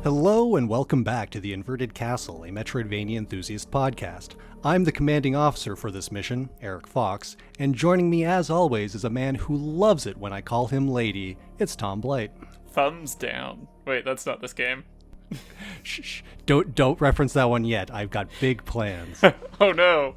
Hello and welcome back to the Inverted Castle, a Metroidvania enthusiast podcast. I'm the commanding officer for this mission, Eric Fox, and joining me as always is a man who loves it when I call him lady. It's Tom Blight. Thumbs down. Wait, that's not this game. Shh, don't reference that one yet. I've got big plans. Oh no.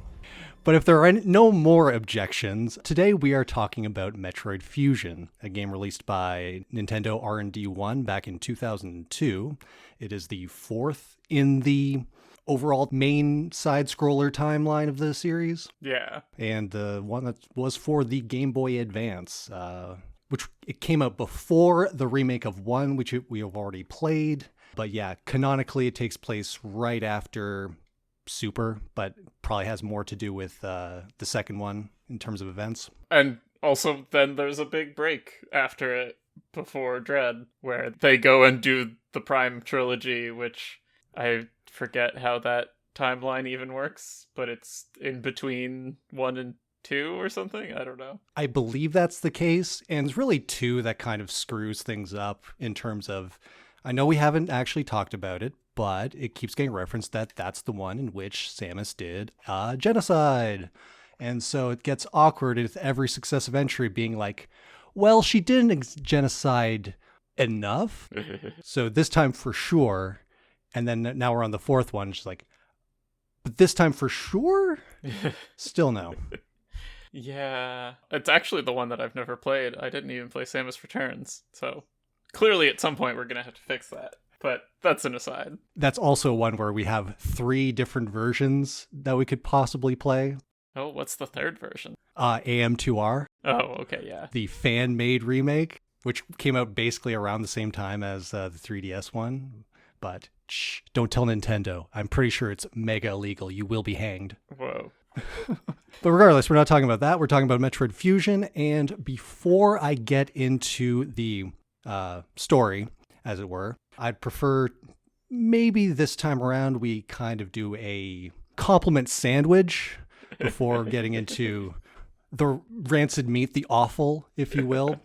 But if there are no more objections, today we are talking about Metroid Fusion, a game released by Nintendo R&D 1 back in 2002. It is the fourth in the overall main side-scroller timeline of the series. Yeah. And the one that was for the Game Boy Advance, which it came out before the remake of 1, which we have already played. But yeah, canonically it takes place right after Super, but probably has more to do with the second one in terms of events. And also then there's a big break after it before Dread, where they go and do the Prime trilogy, which I forget how that timeline even works, but it's in between 1 and 2 or something? I don't know. I believe that's the case, and it's really 2 that kind of screws things up in terms of, I know we haven't actually talked about it, but it keeps getting referenced that that's the one in which Samus did genocide. And so it gets awkward with every successive entry being like, well, she didn't genocide enough. So this time for sure. And then now we're on the fourth one. She's like, but this time for sure? Still no. Yeah. It's actually the one that I've never played. I didn't even play Samus Returns. So clearly at some point we're going to have to fix that. But that's an aside. That's also one where we have 3 different versions that we could possibly play. Oh, what's the third version? AM2R. Oh, okay, yeah. The fan-made remake, which came out basically around the same time as the 3DS one. But shh, don't tell Nintendo. I'm pretty sure it's mega illegal. You will be hanged. Whoa. But regardless, we're not talking about that. We're talking about Metroid Fusion. And before I get into the story, as it were, I'd prefer maybe this time around we kind of do a compliment sandwich before getting into the rancid meat, the offal, if you will.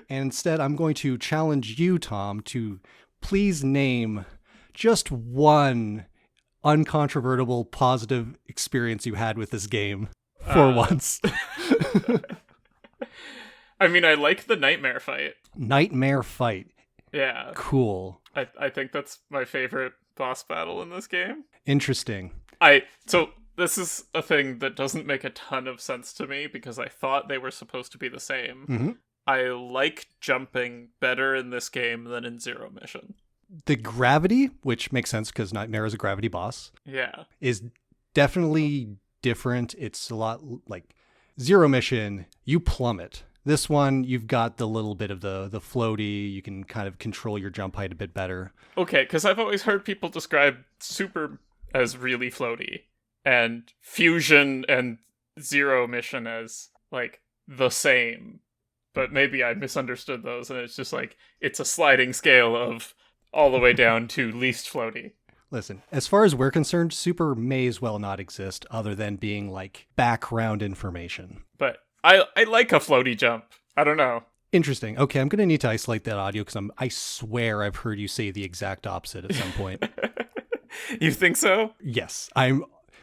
And instead, I'm going to challenge you, Tom, to please name just one uncontrovertible positive experience you had with this game for once. I mean, I like the nightmare fight. Nightmare fight. Yeah. Cool. I think that's my favorite boss battle in this game. Interesting. So this is a thing that doesn't make a ton of sense to me because I thought they were supposed to be the same. Mm-hmm. I like jumping better in this game than in Zero Mission. The gravity, which makes sense because Nightmare is a gravity boss, yeah, is definitely different. It's a lot like Zero Mission, you plummet. This one, you've got the little bit of the floaty. You can kind of control your jump height a bit better. Okay, because I've always heard people describe Super as really floaty, and Fusion and Zero Mission as, like, the same. But maybe I misunderstood those, and it's just like, it's a sliding scale of all the way down to least floaty. Listen, as far as we're concerned, Super may as well not exist other than being, like, background information. But I like a floaty jump. I don't know. Interesting. Okay, I'm going to need to isolate that audio because I swear I've heard you say the exact opposite at some point. You think so? Yes.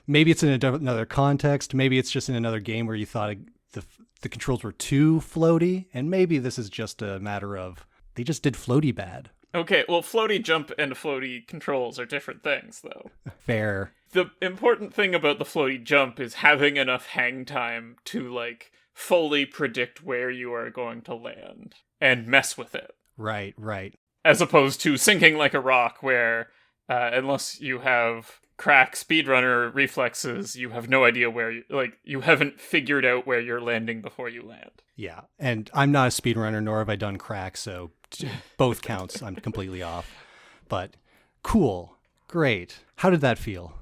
Maybe it's in another context. Maybe it's just in another game where you thought the controls were too floaty. And maybe this is just a matter of they just did floaty bad. Okay, well, floaty jump and floaty controls are different things, though. Fair. The important thing about the floaty jump is having enough hang time to, like, fully predict where you are going to land and mess with it. Right. As opposed to sinking like a rock where, unless you have crack speedrunner reflexes, you have no idea where you haven't figured out where you're landing before you land. Yeah, and I'm not a speedrunner, nor have I done crack, so both counts, I'm completely off. But cool. Great. How did that feel?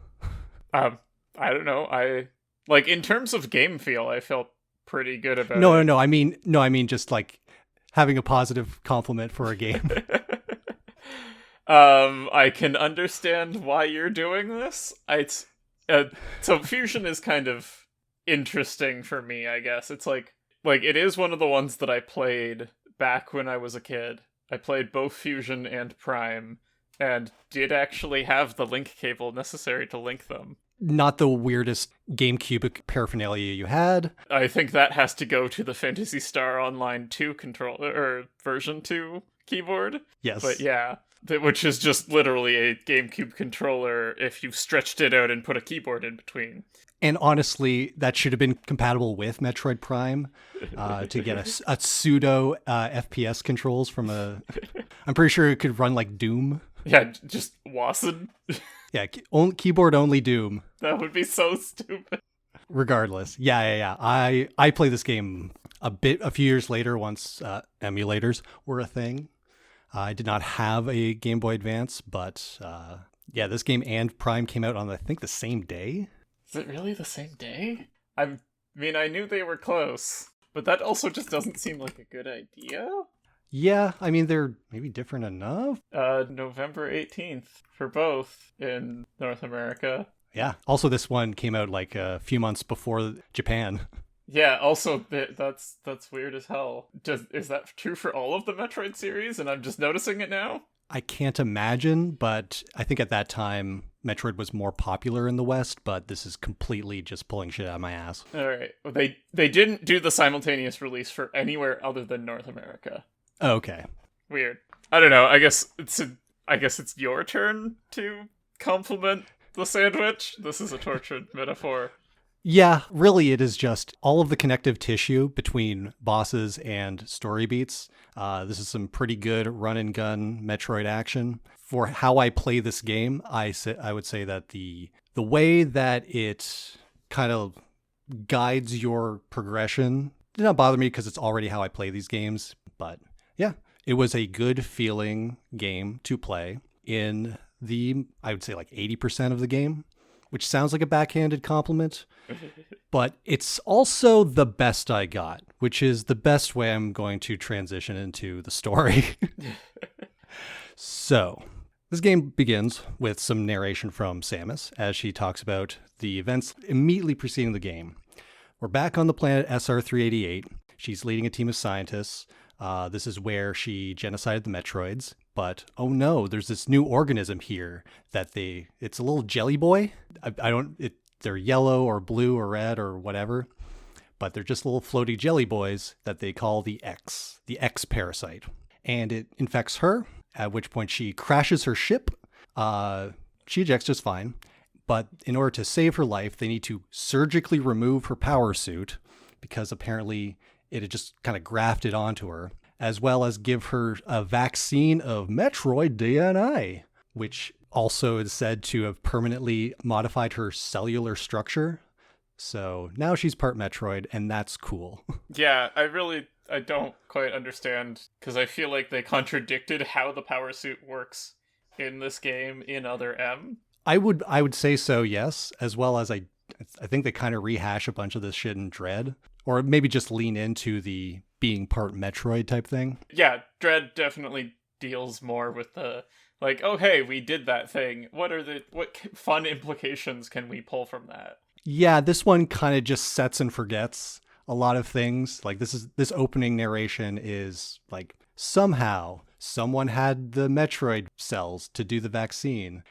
I don't know. In terms of game feel, I felt pretty good about it. No. I mean just like having a positive compliment for a game. I can understand why you're doing this. So Fusion is kind of interesting for me, I guess. It's like it is one of the ones that I played back when I was a kid. I played both Fusion and Prime and did actually have the link cable necessary to link them. Not the weirdest GameCube paraphernalia you had. I think that has to go to the Phantasy Star Online 2 controller, or version 2 keyboard. Yes. But yeah, which is just literally a GameCube controller if you stretched it out and put a keyboard in between. And honestly, that should have been compatible with Metroid Prime to get a pseudo FPS controls from a... I'm pretty sure it could run like Doom. Yeah, just Wasson. Yeah, keyboard only Doom. That would be so stupid. Regardless. Yeah. I played this game a few years later once emulators were a thing. I did not have a Game Boy Advance, but yeah, this game and Prime came out on, I think, the same day. Is it really the same day? I mean, I knew they were close, but that also just doesn't seem like a good idea. Yeah, I mean, they're maybe different enough. November 18th for both in North America. Yeah. Also, this one came out like a few months before Japan. Yeah, also, that's weird as hell. Is that true for all of the Metroid series, and I'm just noticing it now? I can't imagine, but I think at that time, Metroid was more popular in the West, but this is completely just pulling shit out of my ass. Alright, well, they didn't do the simultaneous release for anywhere other than North America. Okay. Weird. I don't know, I guess it's your turn to compliment the sandwich. This is a tortured metaphor. Yeah, really, it is just all of the connective tissue between bosses and story beats. This is some pretty good run and gun Metroid action. For how I play this game, I would say that the way that it kind of guides your progression did not bother me because it's already how I play these games. But yeah, it was a good feeling game to play in I would say like 80% of the game, which sounds like a backhanded compliment. But it's also the best I got, which is the best way I'm going to transition into the story. So, this game begins with some narration from Samus as she talks about the events immediately preceding the game. We're back on the planet SR-388. She's leading a team of scientists. This is where she genocided the Metroids. But, oh no, there's this new organism here that it's a little jelly boy. They're yellow or blue or red or whatever, but they're just little floaty jelly boys that they call the X parasite. And it infects her, at which point she crashes her ship. She ejects just fine, but in order to save her life, they need to surgically remove her power suit because apparently it had just kind of grafted onto her, as well as give her a vaccine of Metroid DNA, which also is said to have permanently modified her cellular structure. So now she's part Metroid, and that's cool. Yeah, I don't quite understand, because I feel like they contradicted how the power suit works in this game in Other M. I would say so, yes, as well as I think they kind of rehash a bunch of this shit in Dread, or maybe just lean into the being part Metroid type thing. Yeah, Dread definitely deals more with the, like, oh hey, we did that thing. What fun implications can we pull from that? Yeah, this one kind of just sets and forgets a lot of things. Like this opening narration is like somehow someone had the Metroid cells to do the vaccine.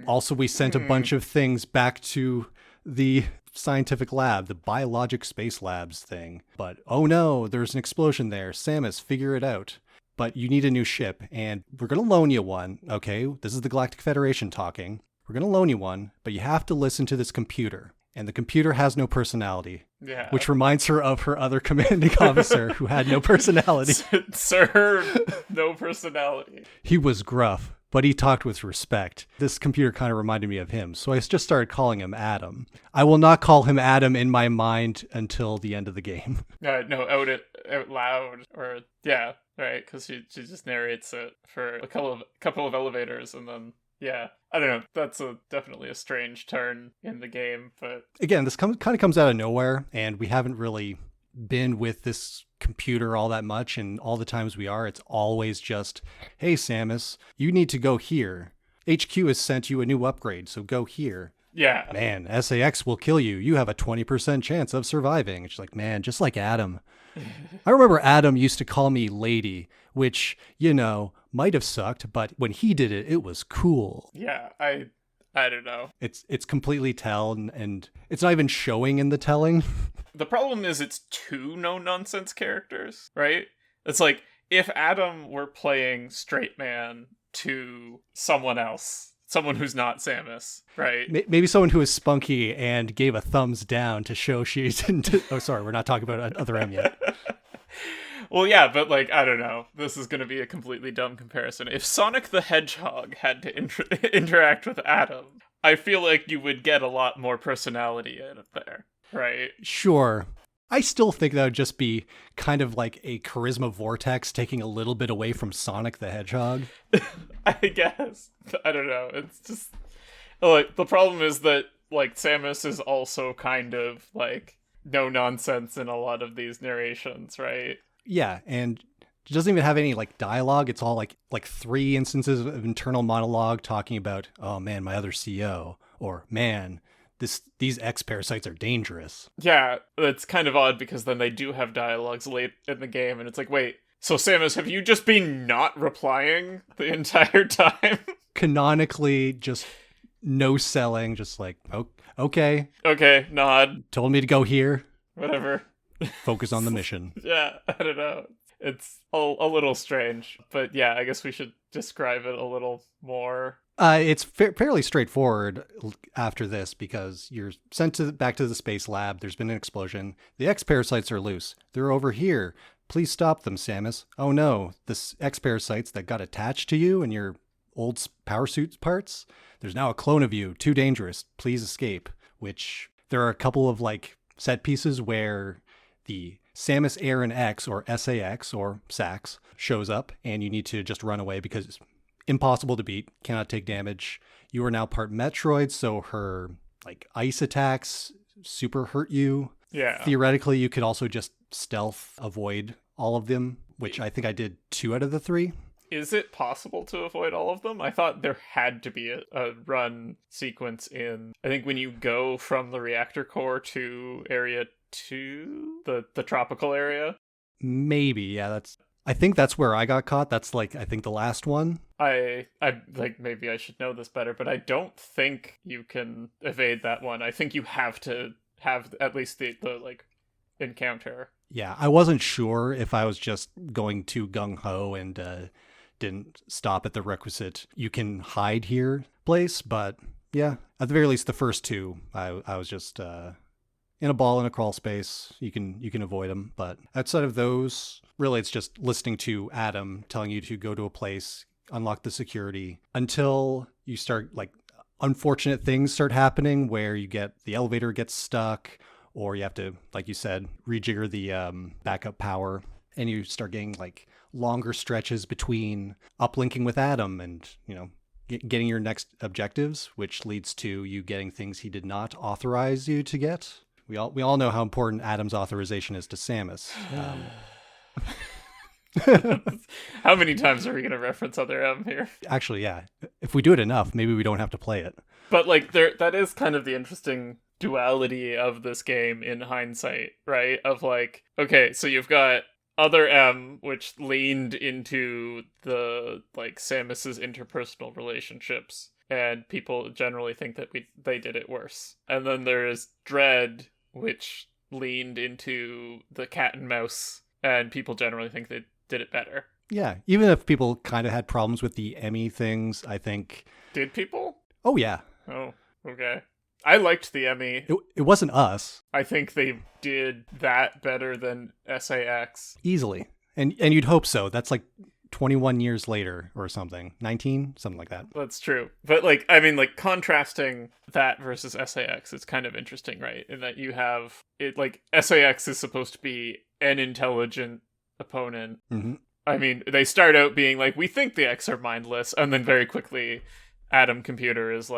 Also, we sent a bunch of things back to the scientific lab, the biologic space labs thing. But oh no, there's an explosion there. Samus, figure it out. But you need a new ship, and we're going to loan you one, okay? This is the Galactic Federation talking. We're going to loan you one, but you have to listen to this computer. And the computer has no personality. Yeah. Which reminds her of her other commanding officer who had no personality. Sir, no personality. He was gruff, but he talked with respect. This computer kind of reminded me of him, so I just started calling him Adam. I will not call him Adam in my mind until the end of the game. No, out loud, or yeah, right, because she just narrates it for a couple of elevators, and then yeah, I don't know. That's definitely a strange turn in the game, but again, this kind of comes out of nowhere, and we haven't really been with this computer all that much, and all the times we are, it's always just, hey Samus, you need to go here. HQ has sent you a new upgrade, so go here. Yeah. Man, SAX will kill you. You have a 20% chance of surviving. And she's like, man, just like Adam. I remember Adam used to call me lady, which, might have sucked, but when he did it, it was cool. Yeah, I don't know. It's completely and it's not even showing in the telling. The problem is it's two no-nonsense characters, right? It's like, if Adam were playing straight man to someone else, someone who's not Samus, right? Maybe someone who is spunky and gave a thumbs down to show she didn't... Oh, sorry, we're not talking about Other M yet. Well, yeah, but I don't know. This is going to be a completely dumb comparison. If Sonic the Hedgehog had to interact with Adam, I feel like you would get a lot more personality out of there, right? Sure. I still think that would just be kind of like a charisma vortex taking a little bit away from Sonic the Hedgehog. I guess. I don't know. It's just... the problem is that, Samus is also kind of, no nonsense in a lot of these narrations, right? Yeah, and it doesn't even have any dialogue. It's all like 3 instances of internal monologue talking about, oh man, my other CO, or man, these X parasites are dangerous. Yeah, it's kind of odd because then they do have dialogues late in the game, and it's like, wait, so Samus, have you just been not replying the entire time? Canonically, just no selling, just okay. Okay, nod. Told me to go here. Whatever. Focus on the mission. Yeah, I don't know. It's a little strange, but yeah, I guess we should describe it a little more. It's fairly straightforward after this because you're sent back to the space lab. There's been an explosion. The X parasites are loose. They're over here. Please stop them, Samus. Oh no, the X parasites that got attached to you and your old power suit parts. There's now a clone of you. Too dangerous. Please escape. Which there are a couple of set pieces where the Samus Aran X, or SAX, or SAX, shows up, and you need to just run away because it's impossible to beat, cannot take damage. You are now part Metroid, so her ice attacks super hurt you. Yeah. Theoretically, you could also just stealth avoid all of them, which I think I did 2 out of the 3. Is it possible to avoid all of them? I thought there had to be a run sequence I think when you go from the reactor core to Area 2, the tropical area. Maybe, yeah, I think that's where I got caught. That's I think the last one. I maybe I should know this better, but I don't think you can evade that one. I think you have to have at least the encounter. Yeah, I wasn't sure if I was just going too gung-ho and didn't stop at the requisite you can hide here place, but yeah, at the very least the first 2 I was just in a ball in a crawl space. You can avoid them, but outside of those, really it's just listening to Adam telling you to go to a place, unlock the security, until you start unfortunate things start happening where the elevator gets stuck, or you have to, like you said, rejigger the backup power, and you start getting longer stretches between uplinking with Adam and getting your next objectives, which leads to you getting things he did not authorize you to get. We all know how important Adam's authorization is to Samus. How many times are we going to reference Other M here? Actually, yeah. If we do it enough, maybe we don't have to play it. But that is kind of the interesting duality of this game in hindsight, right? Of okay, so you've got Other M, which leaned into the Samus's interpersonal relationships, and people generally think that they did it worse. And then there is Dread, which leaned into the cat and mouse, and people generally think they did it better. Yeah, even if people kind of had problems with the Emmy things, I think... Did people? Oh, yeah. Oh, okay. I liked the Emmy. It wasn't us. I think they did that better than SAX. Easily. And you'd hope so. That's 21 years later or something. 19? Something like that. That's true. But contrasting that versus SAX is kind of interesting, right? In that you have it SAX is supposed to be an intelligent opponent. Mm-hmm. I mean, they start out being we think the X are mindless, and then very quickly Adam Computer is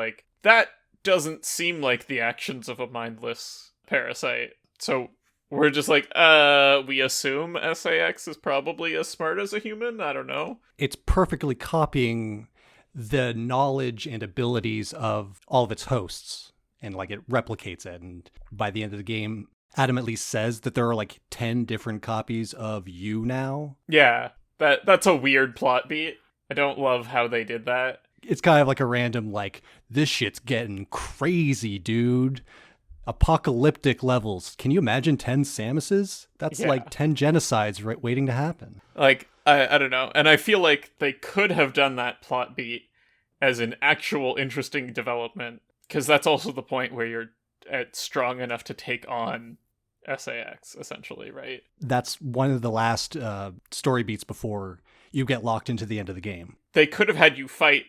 that doesn't seem like the actions of a mindless parasite. So we're just we assume SAX is probably as smart as a human? I don't know. It's perfectly copying the knowledge and abilities of all of its hosts. And it replicates it. And by the end of the game, Adam at least says that there are like 10 different copies of you now. Yeah, that's a weird plot beat. I don't love how they did that. It's kind of like a random, like, this shit's getting crazy, dude. Apocalyptic levels. Can you imagine 10 Samuses? That's like 10 genocides waiting to happen. Like, I don't know. And I feel like they could have done that plot beat as an actual interesting development, because that's also the point where you're strong enough to take on SAX, essentially, right? That's one of the last story beats before you get locked into the end of the game. They could have had you fight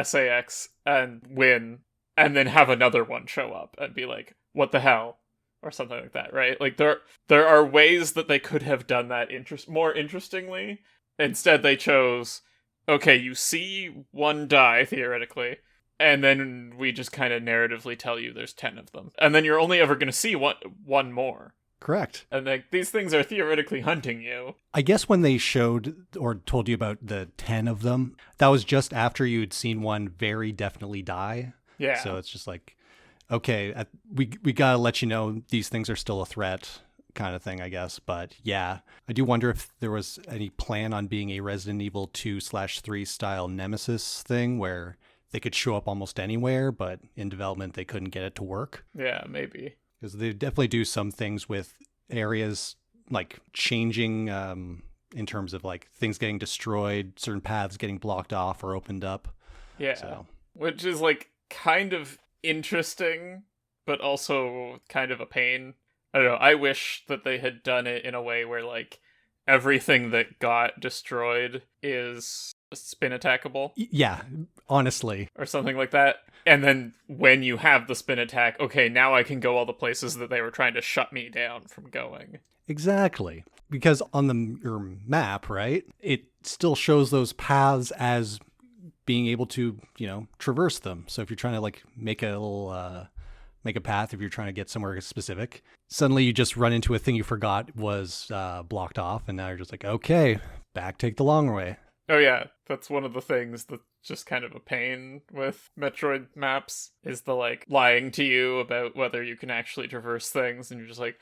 SAX and win, and then have another one show up and be like, what the hell? Or something like that, right? Like, there are ways that they could have done that more interestingly. Instead, they chose, okay, you see one die, theoretically, and then we just kind of narratively tell you there's 10 of them. And then you're only ever going to see one more. Correct. And like, these things are theoretically hunting you. I guess when they showed or told you about the 10 of them, that was just after you'd seen one very definitely die. Yeah. So it's just like, okay, we gotta let you know these things are still a threat, kind of thing, I guess. But yeah, I do wonder if there was any plan on being a Resident Evil 2/3 style Nemesis thing where they could show up almost anywhere, but in development they couldn't get it to work. Yeah, maybe. Because they definitely do some things with areas like changing in terms of like things getting destroyed, certain paths getting blocked off or opened up. Yeah. So. Which is like kind of interesting, but also kind of a pain. I don't know. I wish that they had done it in a way where like everything that got destroyed is spin attackable. Yeah, honestly. Or something like that. And then when you have the spin attack, okay, now I can go all the places that they were trying to shut me down from going. Exactly. Because on your map, right, it still shows those paths as being able to, traverse them. So if you're trying to like make a little, make a path, if you're trying to get somewhere specific, suddenly you just run into a thing you forgot was blocked off. And now you're just like, okay, take the long way. Oh yeah, that's one of the things that's just kind of a pain with Metroid maps, is the like lying to you about whether you can actually traverse things, and you're just like,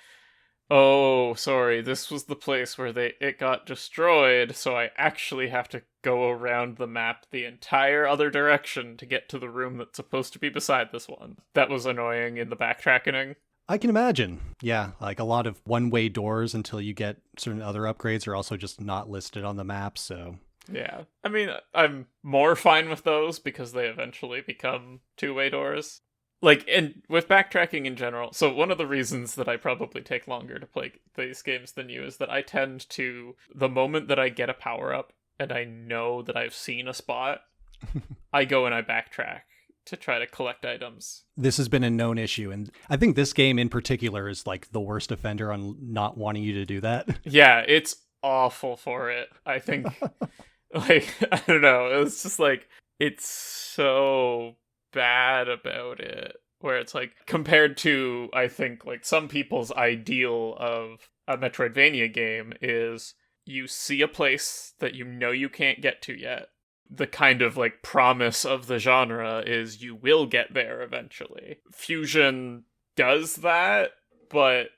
oh, sorry, this was the place where it got destroyed, so I actually have to go around the map the entire other direction to get to the room that's supposed to be beside this one. That was annoying in the backtracking. I can imagine. Yeah, like a lot of one-way doors until you get certain other upgrades are also just not listed on the map, so... Yeah. I mean, I'm more fine with those because they eventually become two-way doors. Like, and with backtracking in general, so one of the reasons that I probably take longer to play these games than you is that I tend to, the moment that I get a power-up and I know that I've seen a spot, I go and I backtrack to try to collect items. This has been a known issue, and I think this game in particular is like the worst offender on not wanting you to do that. Yeah, it's awful for it. I think... Like, I don't know, it's just like, it's so bad about it, where it's like, compared to, I think, like, some people's ideal of a Metroidvania game is, you see a place that you know you can't get to yet. The kind of, like, promise of the genre is you will get there eventually. Fusion does that, but...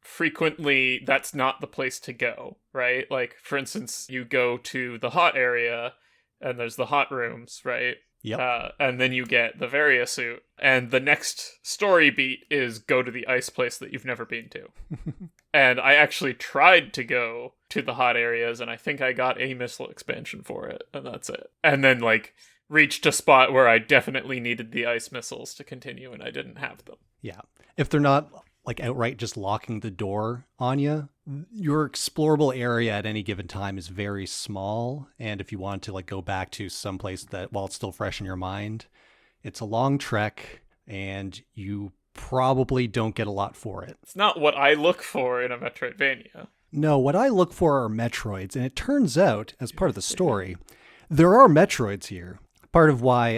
frequently that's not the place to go, right? Like, for instance, you go to the hot area and there's the hot rooms, right? Yep. And then you get the Varia suit, and the next story beat is go to the ice place that you've never been to. And I actually tried to go to the hot areas, and I think I got a missile expansion for it, and that's it. And then, like, reached a spot where I definitely needed the ice missiles to continue, and I didn't have them. Yeah. If they're not... like outright just locking the door on you, your explorable area at any given time is very small. And if you want to like go back to some place that while it's still fresh in your mind, it's a long trek and you probably don't get a lot for it. It's not what I look for in a Metroidvania. No, what I look for are Metroids. And it turns out, as part of the story, there are Metroids here. Part of why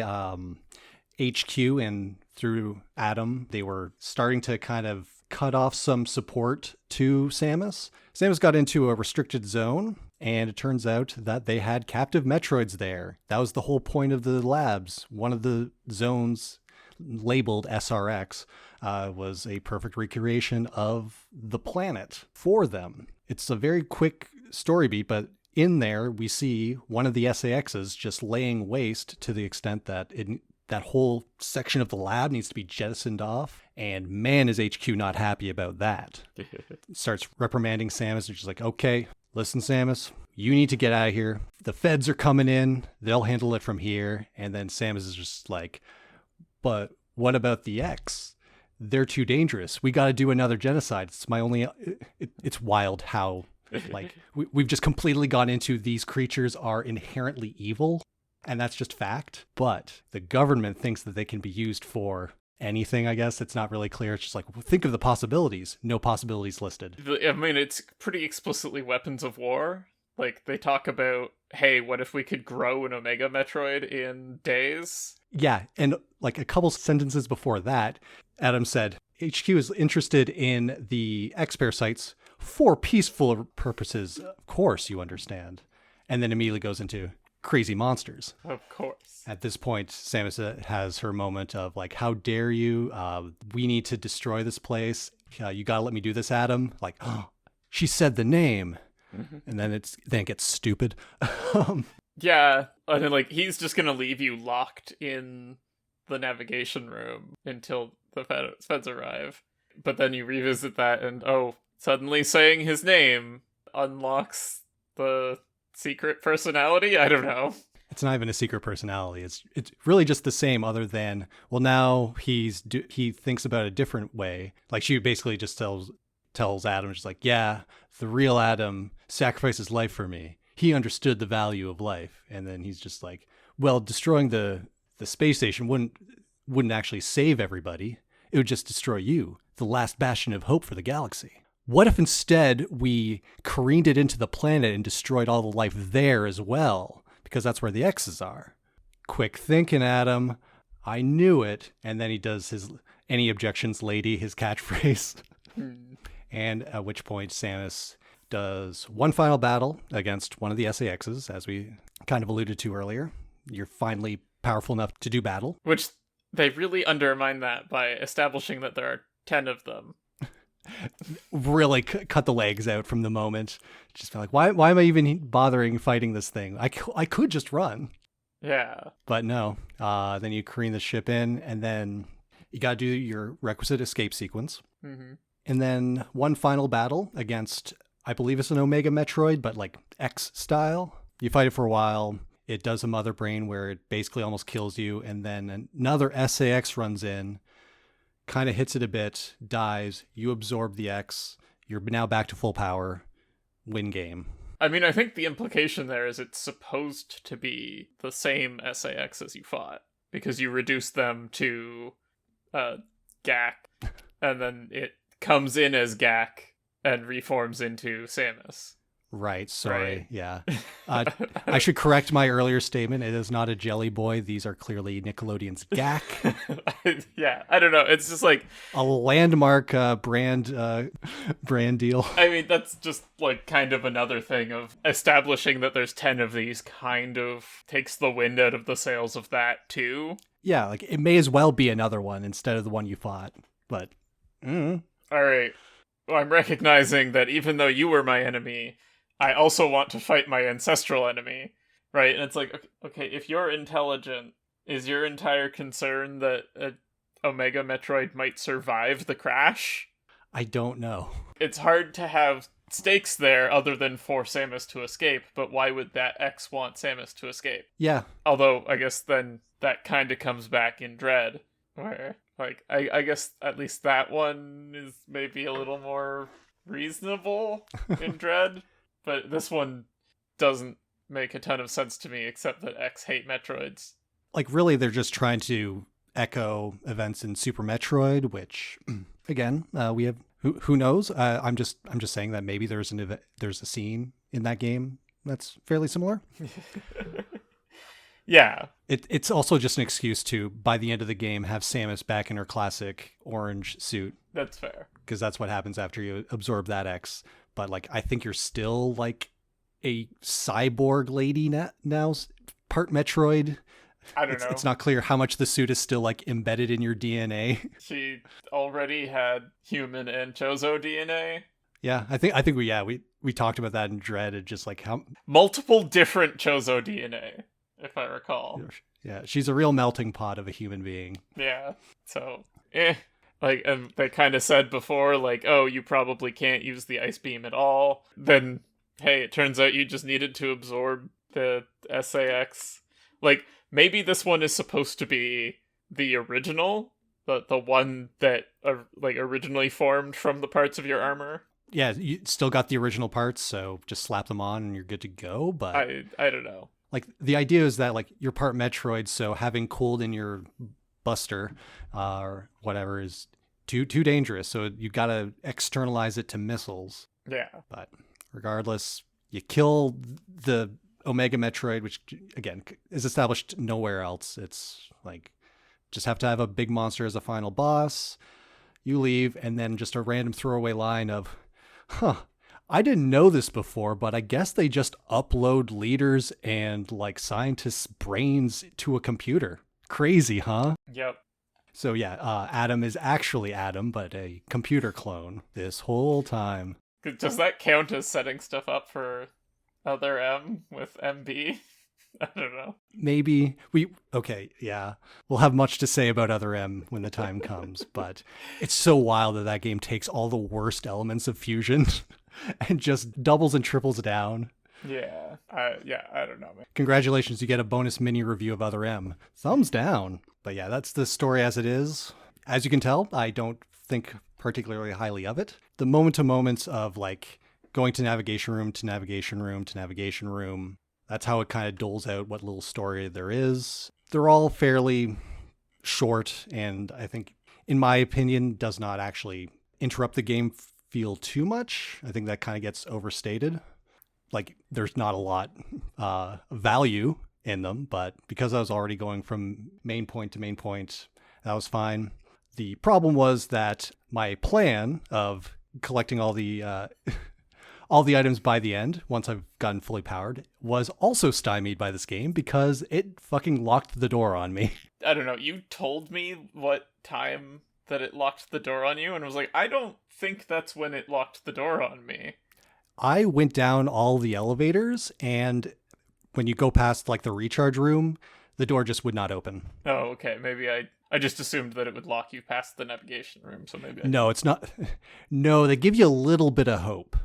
HQ and through Adam, they were starting to kind of cut off some support to Samus. Samus got into a restricted zone, and it turns out that they had captive Metroids there. That was the whole point of the labs. One of the zones labeled SRX, was a perfect recreation of the planet for them. It's a very quick story beat, but in there we see one of the SAXs just laying waste to the extent that that whole section of the lab needs to be jettisoned off. And man, is HQ not happy about that. Starts reprimanding Samus, and she's like, okay, listen, Samus, you need to get out of here. The feds are coming in. They'll handle it from here. And then Samus is just like, but what about the X? They're too dangerous. We got to do another genocide. It's my only... It's wild how, like, we've just completely gone into these creatures are inherently evil. And that's just fact. But the government thinks that they can be used for anything, I guess. It's not really clear. It's just like, think of the possibilities. No possibilities listed. I mean, it's pretty explicitly weapons of war. Like, they talk about, hey, what if we could grow an Omega Metroid in days? Yeah, and like a couple sentences before that, Adam said, HQ is interested in the X-Parasites for peaceful purposes. Of course, you understand. And then immediately goes into crazy monsters. Of course. At this point, Samus has her moment of like, how dare you? We need to destroy this place. You gotta let me do this, Adam. Like, oh, she said the name. Mm-hmm. And then it gets stupid. Yeah, and then, like, he's just gonna leave you locked in the navigation room until the feds arrive. But then you revisit that and, suddenly saying his name unlocks the secret personality? I don't know. It's not even a secret personality. It's really just the same, other than, well, now he thinks about it a different way. Like, she basically just tells Adam, she's like, yeah, the real Adam sacrificed his life for me. He understood the value of life. And then he's just like, well, destroying the space station wouldn't actually save everybody. It would just destroy you, the last bastion of hope for the galaxy. What if instead we careened it into the planet and destroyed all the life there as well? Because that's where the X's are. Quick thinking, Adam. I knew it. And then he does his "any objections, lady," his catchphrase. And at which point Samus does one final battle against one of the SAXs, as we kind of alluded to earlier. You're finally powerful enough to do battle. Which they really undermine that by establishing that there are 10 of them. Really cut the legs out from the moment. Just feel like, why am I even bothering fighting this thing? I could just run. Yeah. But no. Then you careen the ship in, and then you got to do your requisite escape sequence. Mm-hmm. And then one final battle against, I believe it's an Omega Metroid, but like X style. You fight it for a while. It does a mother brain where it basically almost kills you. And then another SAX runs in, kind of hits it a bit, dies. You absorb the X. You're now back to full power. Win game. I mean, I think the implication there is it's supposed to be the same SAX as you fought, because you reduce them to GAC, and then it comes in as GAC and reforms into Samus. Right, sorry, right. Yeah. I should correct my earlier statement. It is not a Jelly Boy. These are clearly Nickelodeon's GAC. Yeah, I don't know. It's just like a landmark brand deal. I mean, that's just like kind of another thing of establishing that there's 10 of these kind of takes the wind out of the sails of that too. Yeah, like it may as well be another one instead of the one you fought. But all right. Well, I'm recognizing that even though you were my enemy, I also want to fight my ancestral enemy, right? And it's like, okay, if you're intelligent, is your entire concern that Omega Metroid might survive the crash? I don't know. It's hard to have stakes there other than for Samus to escape, but why would that X want Samus to escape? Yeah. Although, I guess then that kind of comes back in Dread, where, like, I guess at least that one is maybe a little more reasonable in Dread. But this one doesn't make a ton of sense to me, except that X hate Metroids. Like, really, they're just trying to echo events in Super Metroid, which, again, we have who knows. I'm just saying that maybe there's a scene in that game that's fairly similar. Yeah, it's also just an excuse to, by the end of the game, have Samus back in her classic orange suit. That's fair, because that's what happens after you absorb that X. But like, I think you're still like a cyborg lady now, part Metroid, I don't know. It's not clear how much the suit is still like embedded in your DNA. She already had human and Chozo DNA. Yeah, I think we talked about that in Dread, and just like how Multiple different Chozo DNA, if I recall. yeah, she's a real melting pot of a human being. Yeah. So, like, and they kind of said before, like, oh, you probably can't use the ice beam at all. Then, hey, it turns out you just needed to absorb the SAX. Like, maybe this one is supposed to be the original, the one that like originally formed from the parts of your armor. Yeah, you still got the original parts, so just slap them on and you're good to go. But I don't know. like the idea is that like you're part Metroid, so having cold in your buster or whatever is too dangerous. So you got to externalize it to missiles. Yeah. But regardless, you kill the Omega Metroid, which again is established nowhere else. It's like just have to have a big monster as a final boss. You leave, and then just a random throwaway line of, I didn't know this before, but I guess they just upload leaders and like scientists' brains to a computer. Crazy, huh? Yep. So yeah, Adam is actually Adam, but a computer clone this whole time. Does that count as setting stuff up for other M with MB? I don't know. Maybe okay, yeah. We'll have much to say about Other M when the time comes, but it's so wild that game takes all the worst elements of Fusion and just doubles and triples down. Yeah, I don't know, man. Congratulations, you get a bonus mini review of Other M. Thumbs down. But yeah, that's the story as it is. As you can tell, I don't think particularly highly of it. The moment-to-moments of like going to navigation room to navigation room to navigation room, that's how it kind of doles out what little story there is. They're all fairly short, and I think, in my opinion, does not actually interrupt the game feel too much. I think that kind of gets overstated. Like, there's not a lot of value in them, but because I was already going from main point to main point, that was fine. The problem was that my plan of collecting all the items by the end, once I've gotten fully powered, was also stymied by this game because it fucking locked the door on me. I don't know. You told me what time that it locked the door on you, and I was like, I don't think that's when it locked the door on me. I went down all the elevators, and when you go past like the recharge room, the door just would not open. Oh, okay. Maybe I just assumed that it would lock you past the navigation room, so maybe No, it's not. No, they give you a little bit of hope.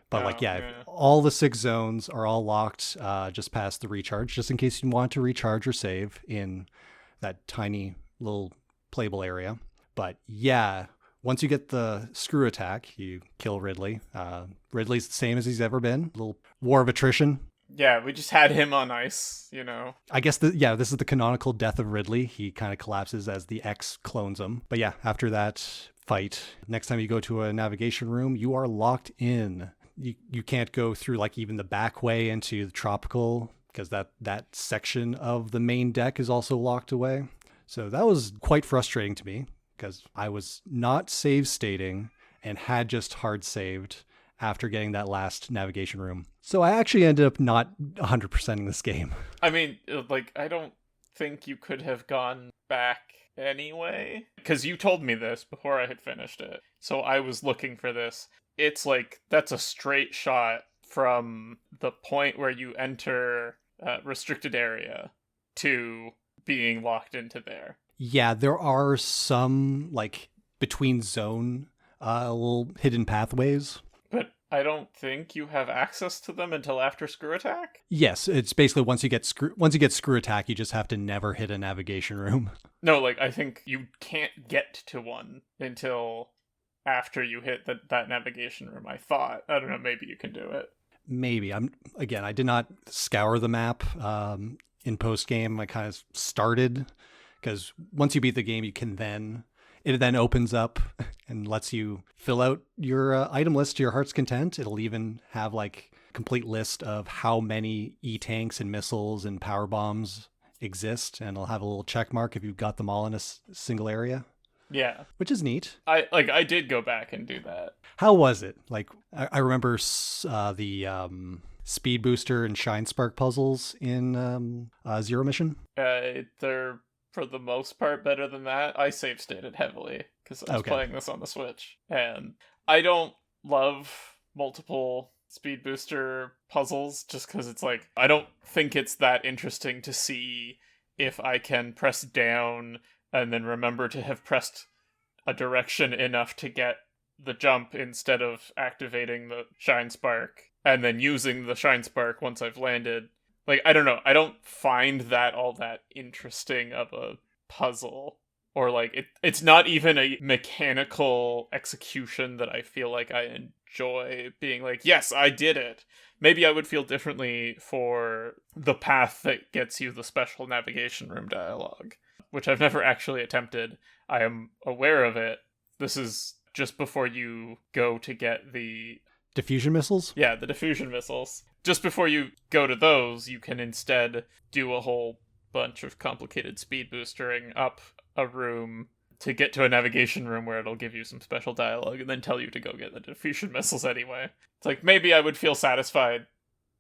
But yeah. all the 6 zones are all locked just past the recharge, just in case you want to recharge or save in that tiny little playable area. But yeah, once you get the screw attack, you kill Ridley. Ridley's the same as he's ever been. A little war of attrition. Yeah, we just had him on ice, you know. I guess, this is the canonical death of Ridley. He kind of collapses as the X clones him. But yeah, after that fight, next time you go to a navigation room, you are locked in. You can't go through like even the back way into the tropical because that section of the main deck is also locked away. So that was quite frustrating to me because I was not save stating and had just hard saved after getting that last navigation room. So I actually ended up not 100%ing this game. I mean, like, I don't think you could have gone back anyway, because you told me this before I had finished it. So I was looking for this. It's like, that's a straight shot from the point where you enter restricted area to being locked into there. Yeah, there are some like between zone little hidden pathways. But I don't think you have access to them until after Screw Attack? Yes, it's basically once you get Screw Attack, you just have to never hit a navigation room. No, like, I think you can't get to one until after you hit that navigation room, I thought. I don't know, maybe you can do it. Maybe. I did not scour the map in post-game. I kind of started, because once you beat the game, it then opens up and lets you fill out your item list to your heart's content. It'll even have like a complete list of how many E-tanks and missiles and power bombs exist, and it'll have a little check mark if you've got them all in a single area. Yeah. Which is neat. I did go back and do that. How was it? Like, I remember the speed booster and shine spark puzzles in Zero Mission? They're for the most part better than that. I save stated heavily because I was playing this on the Switch, and I don't love multiple speed booster puzzles just because it's like I don't think it's that interesting to see if I can press down and then remember to have pressed a direction enough to get the jump instead of activating the shine spark and then using the shine spark once I've landed. Like, I don't know. I don't find that all that interesting of a puzzle. Or, like, it's not even a mechanical execution that I feel like I enjoy being like, yes, I did it. Maybe I would feel differently for the path that gets you the special navigation room dialogue, which I've never actually attempted. I am aware of it. This is just before you go to get the diffusion missiles? Yeah, the diffusion missiles. Just before you go to those, you can instead do a whole bunch of complicated speed boostering up a room to get to a navigation room where it'll give you some special dialogue and then tell you to go get the diffusion missiles anyway. It's like, maybe I would feel satisfied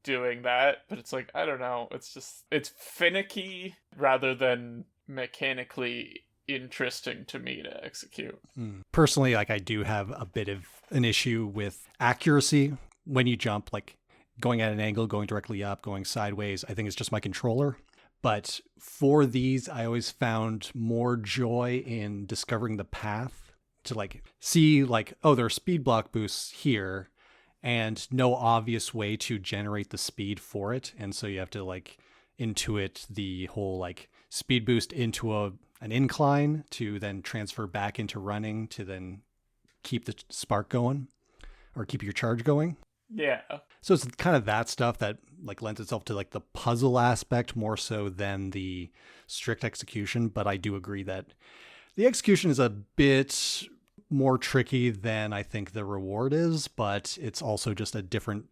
doing that, but it's like, I don't know. It's finicky rather than mechanically interesting to me to execute. Personally, like, I do have a bit of an issue with accuracy when you jump, like going at an angle, going directly up, going sideways. I think it's just my controller. But for these, I always found more joy in discovering the path to like see like, oh, there are speed block boosts here and no obvious way to generate the speed for it. And so you have to like intuit the whole like speed boost into an incline to then transfer back into running to then keep the spark going or keep your charge going. Yeah. So it's kind of that stuff that like lends itself to like the puzzle aspect more so than the strict execution. But I do agree that the execution is a bit more tricky than I think the reward is, but it's also just a different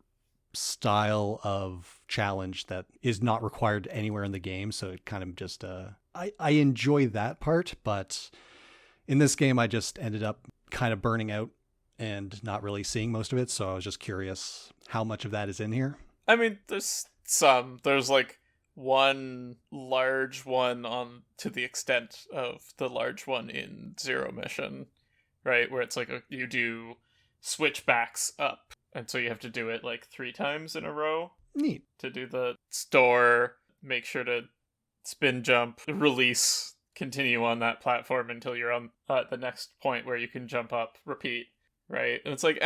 style of challenge that is not required anywhere in the game. So it kind of just, I enjoy that part, but in this game, I just ended up kind of burning out and not really seeing most of it. So I was just curious how much of that is in here. I mean, there's like one large one on to the extent of the large one in Zero Mission, right? Where it's like you do switchbacks up. And so you have to do it like 3 times in a row. Neat. To do the store, make sure to spin jump, release, continue on that platform until you're on the next point where you can jump up, repeat, right? And it's like,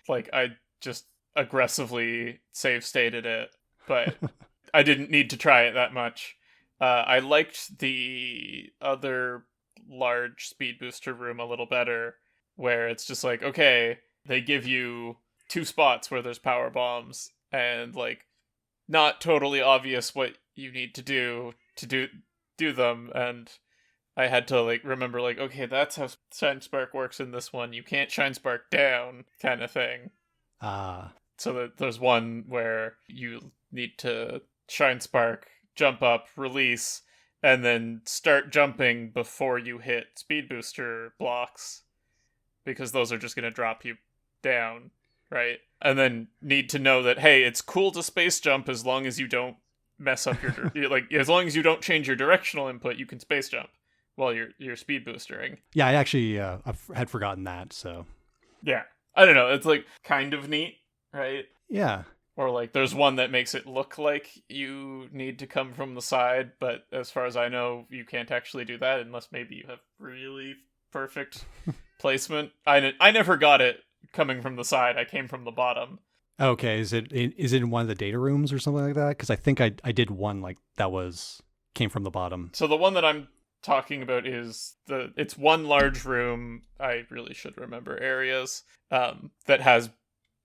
like I just aggressively save stated it, but I didn't need to try it that much. I liked the other large speed booster room a little better, where it's just like, okay, they give you 2 spots where there's power bombs and like not totally obvious what you need to do them, and I had to like remember like, okay, that's how shine spark works in this one. You can't shine spark down kind of thing. So that there's one where you need to shine spark, jump up, release, and then start jumping before you hit speed booster blocks, because those are just going to drop you down, right? And then need to know that, hey, it's cool to space jump as long as you don't mess up your like as long as you don't change your directional input, you can space jump while you're speed boostering. Yeah, I actually I had forgotten that. So yeah, I don't know. It's like kind of neat, right? Yeah. Or like there's one that makes it look like you need to come from the side, but as far as I know, you can't actually do that unless maybe you have really perfect placement. I never got it coming from the side. I came from the bottom. Okay, is it in one of the data rooms or something like that? Because I think I did one like that came from the bottom. So the one that I'm talking about is it's one large room. I really should remember areas that has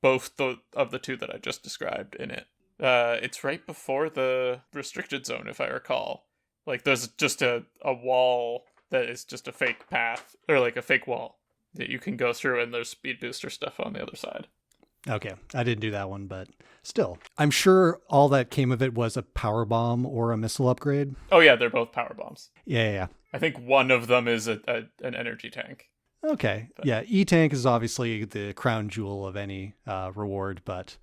both of the 2 that I just described in it. It's right before the restricted zone, if I recall. Like there's just a wall that is just a fake path, or like a fake wall that you can go through, and there's speed booster stuff on the other side. Okay, I didn't do that one, but still, I'm sure all that came of it was a power bomb or a missile upgrade. Oh yeah, they're both power bombs. Yeah. I think one of them is an energy tank. Okay, but yeah, E-Tank is obviously the crown jewel of any reward, but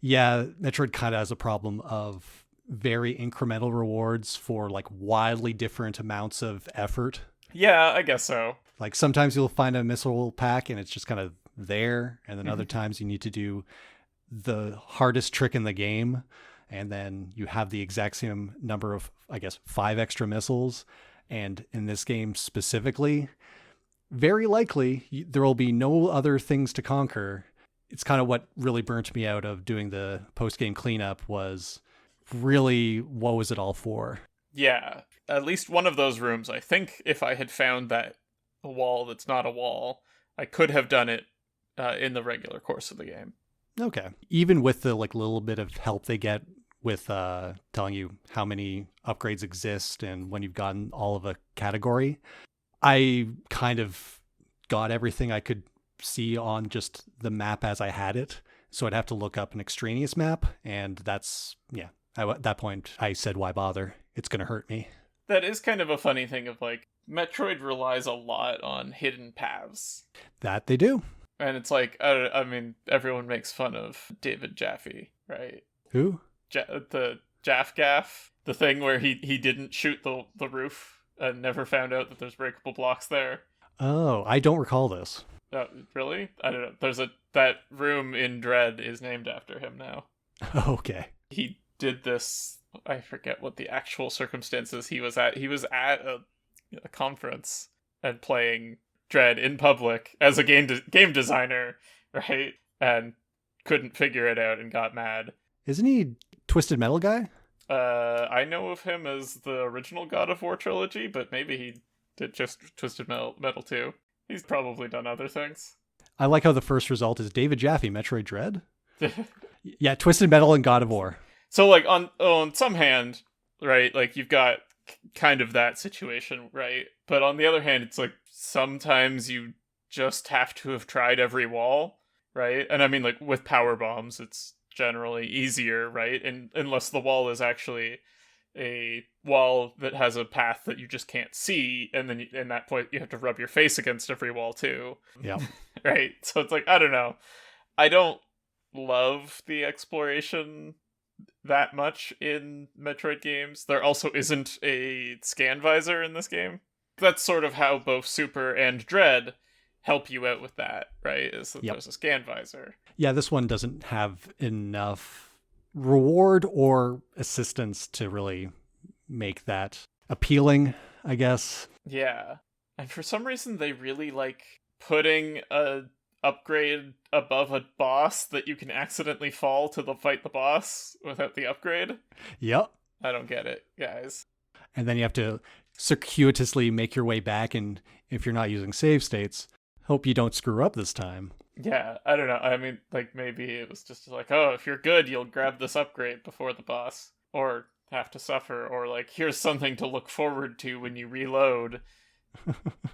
Yeah, Metroid kind of has a problem of very incremental rewards for like wildly different amounts of effort. Yeah, I guess so. Like sometimes you'll find a missile pack and it's just kind of there, and then other Mhm. times you need to do the hardest trick in the game, and then you have the exact same number of, I guess, 5 extra missiles. And in this game specifically, very likely there will be no other things to conquer. It's kind of what really burnt me out of doing the post-game cleanup was really what was it all for? Yeah, at least one of those rooms, I think if I had found that a wall that's not a wall, I could have done it in the regular course of the game. Okay. Even with the like little bit of help they get with telling you how many upgrades exist and when you've gotten all of a category, I kind of got everything I could see on just the map as I had it. So I'd have to look up an extraneous map, and that's, yeah. At that point, I said, why bother? It's going to hurt me. That is kind of a funny thing of like, Metroid relies a lot on hidden paths. That they do. And it's like, I mean, everyone makes fun of David Jaffe, right? Who? The Jaff Gaff, the thing where he didn't shoot the roof and never found out that there's breakable blocks there. Oh, I don't recall this. Really? I don't know. That room in Dread is named after him now. Okay. He did this. I forget what the actual circumstances he was at. He was at a conference and playing Dread in public as a game designer, right? And couldn't figure it out and got mad. Isn't he Twisted Metal guy? I know of him as the original God of War trilogy, but maybe he did just Twisted Metal too. He's probably done other things. I like how the first result is David Jaffe, Metroid Dread. Yeah, Twisted Metal and God of War. So, like, on some hand, right, like, you've got kind of that situation, right? But on the other hand, it's like, sometimes you just have to have tried every wall, right? And I mean, like, with power bombs, it's generally easier, right? And unless the wall is actually a wall that has a path that you just can't see, and then in that point, you have to rub your face against every wall, too. Yeah. Right? So it's like, I don't know. I don't love the exploration that much in Metroid games. There also isn't a scan visor in this game. That's sort of how both Super and Dread help you out with that, right? Is that there's a scan visor. Yeah, this one doesn't have enough reward or assistance to really make that appealing, I guess. Yeah. And for some reason they really like putting a upgrade above a boss that you can accidentally fall to fight the boss without the upgrade. Yep. I don't get it, guys. And then you have to circuitously make your way back, and if you're not using save states, hope you don't screw up this time. Yeah, I don't know. I mean, like, maybe it was just like, oh, if you're good, you'll grab this upgrade before the boss. Or have to suffer. Or, like, here's something to look forward to when you reload.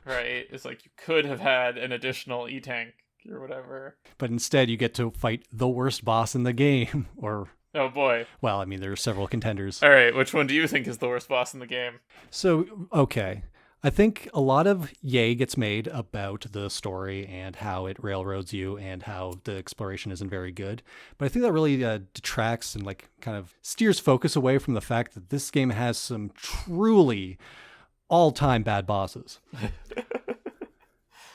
Right? It's like, you could have had an additional E-Tank or whatever. But instead, you get to fight the worst boss in the game. Or, oh boy. Well, I mean, there are several contenders. All right, which one do you think is the worst boss in the game? So, okay. I think a lot of yay gets made about the story and how it railroads you and how the exploration isn't very good. But I think that really detracts and like kind of steers focus away from the fact that this game has some truly all-time bad bosses.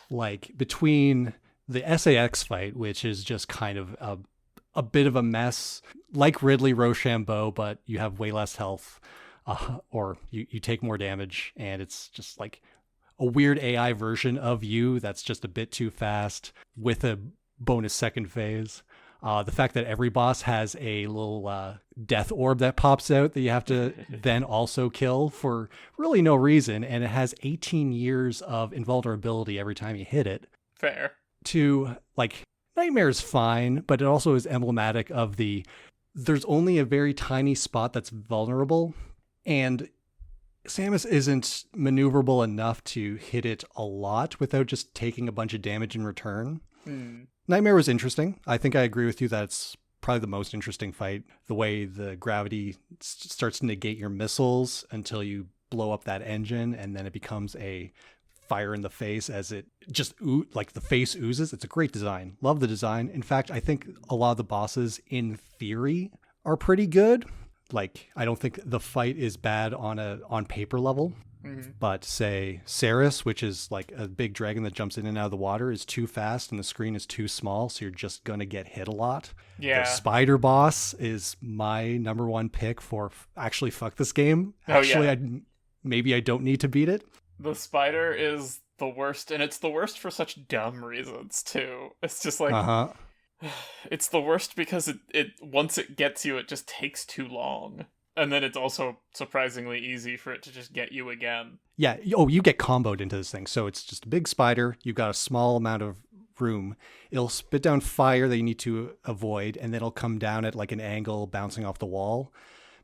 Like between the SAX fight, which is just kind of a bit of a mess, like Ridley Rochambeau, but you have way less health. Or you take more damage, and it's just like a weird AI version of you that's just a bit too fast with a bonus second phase. The fact that every boss has a little death orb that pops out that you have to then also kill for really no reason, and it has 18 years of invulnerability every time you hit it. Fair. To, like, Nightmare's fine, but it also is emblematic of there's only a very tiny spot that's vulnerable, and Samus isn't maneuverable enough to hit it a lot without just taking a bunch of damage in return. Nightmare was interesting. I think I agree with you that it's probably the most interesting fight. The way the gravity starts to negate your missiles until you blow up that engine, and then it becomes a fire in the face as it just like the face oozes. It's a great design. Love the design. In fact, I think a lot of the bosses in theory are pretty good. Like, I don't think the fight is bad on paper level. Mm-hmm. But say Ceres, which is like a big dragon that jumps in and out of the water, is too fast and the screen is too small, so you're just gonna get hit a lot. Yeah. The spider boss is my number one pick for actually fuck this game. Actually, maybe I don't need to beat it. The spider is the worst, and it's the worst for such dumb reasons too. It's just like it's the worst because it once it gets you, it just takes too long. And then it's also surprisingly easy for it to just get you again. Yeah. Oh, you get comboed into this thing. So it's just a big spider. You've got a small amount of room. It'll spit down fire that you need to avoid, and then it'll come down at like an angle bouncing off the wall.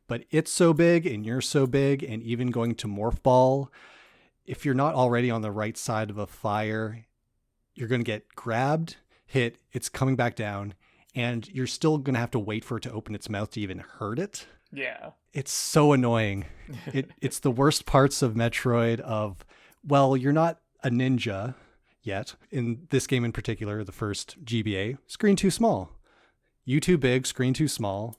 But it's so big and you're so big, and even going to Morph Ball, if you're not already on the right side of a fire, you're going to get grabbed, hit, it's coming back down, and you're still going to have to wait for it to open its mouth to even hurt it. Yeah. It's so annoying. It's the worst parts of Metroid of, well, you're not a ninja yet. In this game in particular, the first GBA, screen too small. You too big, screen too small.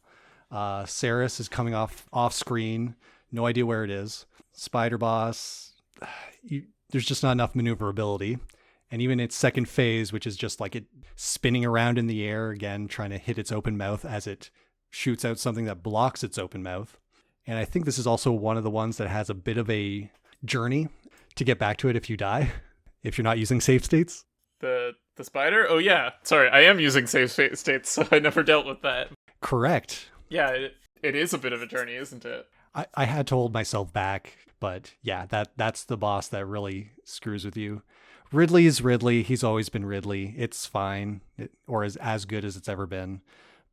Ceres is coming off screen. No idea where it is. Spider boss. There's just not enough maneuverability. And even its second phase, which is just like it spinning around in the air again, trying to hit its open mouth as it shoots out something that blocks its open mouth. And I think this is also one of the ones that has a bit of a journey to get back to it if you die, if you're not using save states. The spider? Oh yeah. Sorry, I am using save states, so I never dealt with that. Correct. Yeah, it is a bit of a journey, isn't it? I had to hold myself back, but yeah, that's the boss that really screws with you. Ridley is Ridley. He's always been Ridley. It's fine, or as good as it's ever been.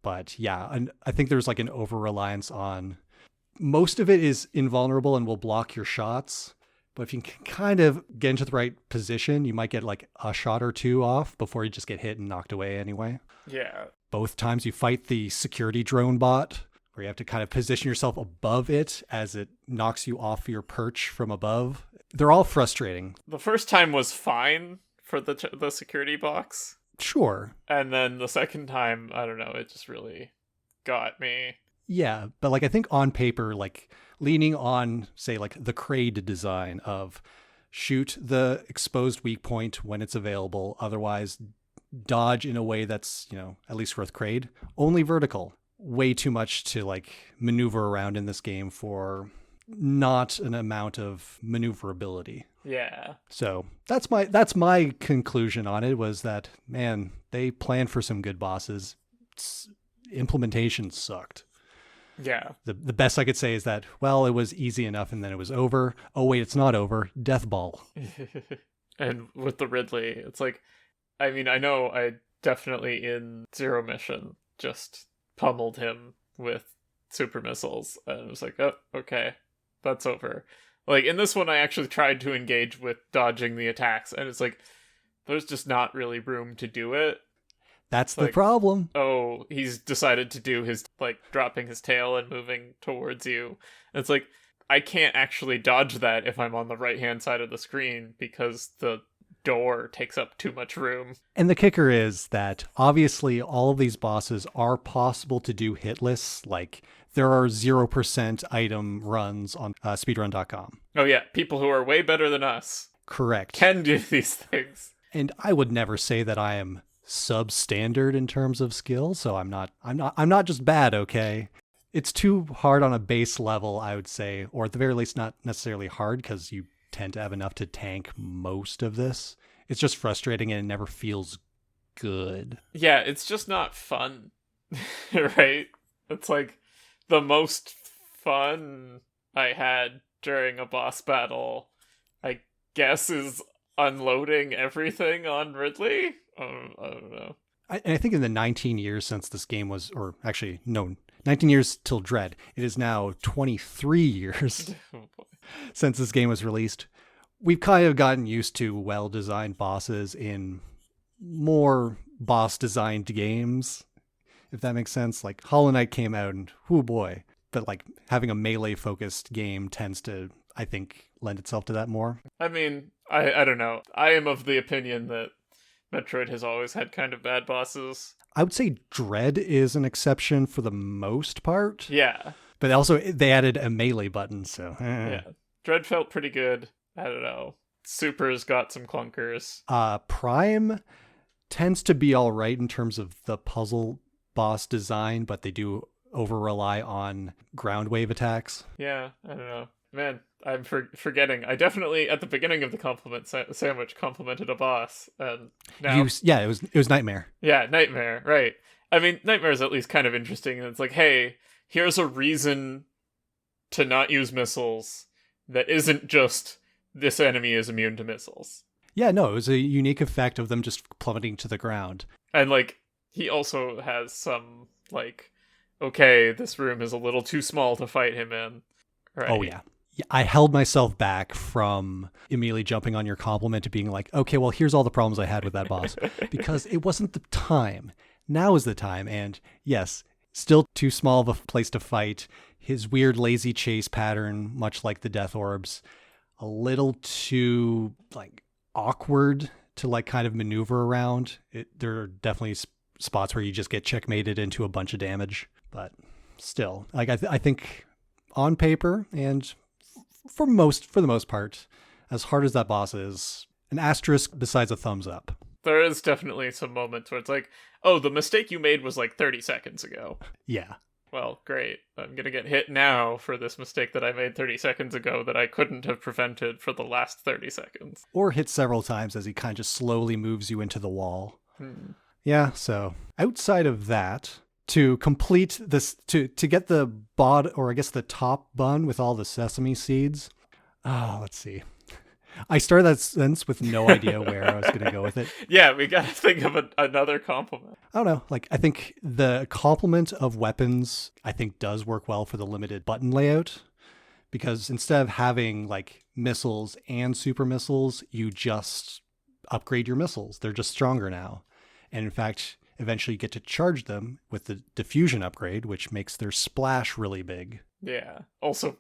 But yeah, and I think there's like an over-reliance on, most of it is invulnerable and will block your shots. But if you can kind of get into the right position, you might get like a shot or two off before you just get hit and knocked away anyway. Yeah. Both times you fight the security drone bot, where you have to kind of position yourself above it as it knocks you off your perch from above. They're all frustrating. The first time was fine for the security box. Sure. And then the second time, I don't know, it just really got me. Yeah, but like I think on paper, like leaning on, say, like the Kraid design of shoot the exposed weak point when it's available, otherwise dodge in a way that's, at least with Kraid, only vertical. Way too much to like maneuver around in this game for not an amount of maneuverability. Yeah. So that's my conclusion on it, was that, man, they planned for some good bosses. Implementation sucked. Yeah. The best I could say is that, well, it was easy enough and then it was over. Oh wait, it's not over. Death Ball. And with the Ridley, it's like, I mean, I know I definitely in Zero Mission just pummeled him with super missiles, and it was like, oh, okay, that's over. Like, in this one, I actually tried to engage with dodging the attacks, and it's like, there's just not really room to do it. That's the problem. Oh, he's decided to do his, like, dropping his tail and moving towards you. And it's like, I can't actually dodge that if I'm on the right-hand side of the screen, because the door takes up too much room. And the kicker is that obviously all of these bosses are possible to do hitless. Like, there are 0% item runs on speedrun.com. Oh yeah, people who are way better than us. Correct. Can do these things. And I would never say that I am substandard in terms of skill, so I'm not just bad, okay? It's too hard on a base level, I would say, or at the very least not necessarily hard, because you tend to have enough to tank most of this. It's just frustrating and it never feels good. Yeah, it's just not fun. Right? It's like the most fun I had during a boss battle, I guess, is unloading everything on Ridley. I don't know. I think in the 19 years since this game was, or actually, no, 19 years till Dread, it is now 23 years since this game was released. We've kind of gotten used to well-designed bosses in more boss-designed games, if that makes sense. Like, Hollow Knight came out and, oh boy. But like having a melee-focused game tends to, I think, lend itself to that more. I mean, I don't know. I am of the opinion that Metroid has always had kind of bad bosses. I would say Dread is an exception for the most part. Yeah. But also, they added a melee button, so... Yeah. Dread felt pretty good. I don't know. Super's got some clunkers. Prime tends to be all right in terms of the puzzle boss design, but they do over-rely on ground wave attacks. Yeah, I don't know. Man, I'm forgetting. I definitely, at the beginning of the compliment sandwich, complimented a boss. And now... it was Nightmare. Yeah, Nightmare, right. I mean, Nightmare is at least kind of interesting. And it's like, hey, here's a reason to not use missiles that isn't just this enemy is immune to missiles. Yeah, no, it was a unique effect of them just plummeting to the ground. And, like, he also has some, like, okay, this room is a little too small to fight him in. Right? Oh, yeah. I held myself back from immediately jumping on your compliment to being like, okay, well, here's all the problems I had with that boss. Because it wasn't the time. Now is the time. And yes, still too small of a place to fight. His weird lazy chase pattern, much like the Death Orbs, a little too, like, awkward to, like, kind of maneuver around. There are definitely spots where you just get checkmated into a bunch of damage. But still, like, I think on paper and for the most part, as hard as that boss is, an asterisk besides a thumbs up. There is definitely some moments where it's like, oh, the mistake you made was like 30 seconds ago. Yeah. Well, great. I'm going to get hit now for this mistake that I made 30 seconds ago that I couldn't have prevented for the last 30 seconds. Or hit several times as he kind of just slowly moves you into the wall. Yeah, so outside of that, to complete this, to get the or I guess the top bun with all the sesame seeds. Let's see. I started that sentence with no idea where I was going to go with it. Yeah, we got to think of another compliment. I don't know. Like, I think the complement of weapons, I think, does work well for the limited button layout. Because instead of having, like, missiles and super missiles, you just upgrade your missiles. They're just stronger now. And in fact, eventually you get to charge them with the diffusion upgrade, which makes their splash really big. Yeah. Also,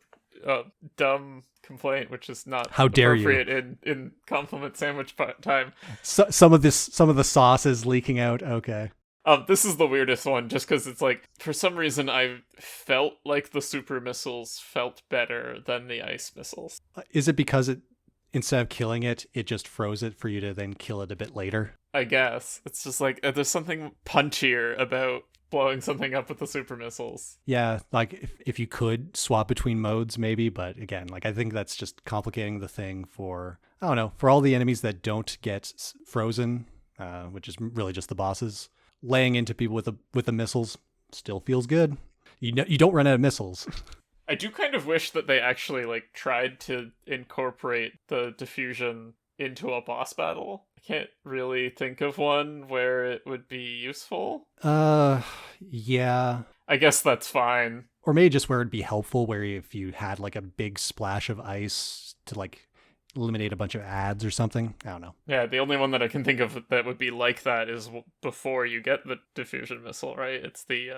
dumb complaint, which is not how dare appropriate you in compliment sandwich time. So, some of the sauce is leaking out. Okay. This is the weirdest one, just because it's like, for some reason, I felt like the super missiles felt better than the ice missiles. Is it because instead of killing it, it just froze it for you to then kill it a bit later? I guess. It's just like, there's something punchier about blowing something up with the super missiles. Yeah, like if you could swap between modes maybe, but again, like I think that's just complicating the thing for, I don't know, for all the enemies that don't get frozen, which is really just the bosses, laying into people with the missiles still feels good. You don't run out of missiles. I do kind of wish that they actually like tried to incorporate the diffusion into a boss battle. I can't really think of one where it would be useful. Yeah. I guess that's fine. Or maybe just where it'd be helpful, where if you had like a big splash of ice to like eliminate a bunch of ads or something. I don't know. Yeah, the only one that I can think of that would be like that is before you get the diffusion missile, right? It's the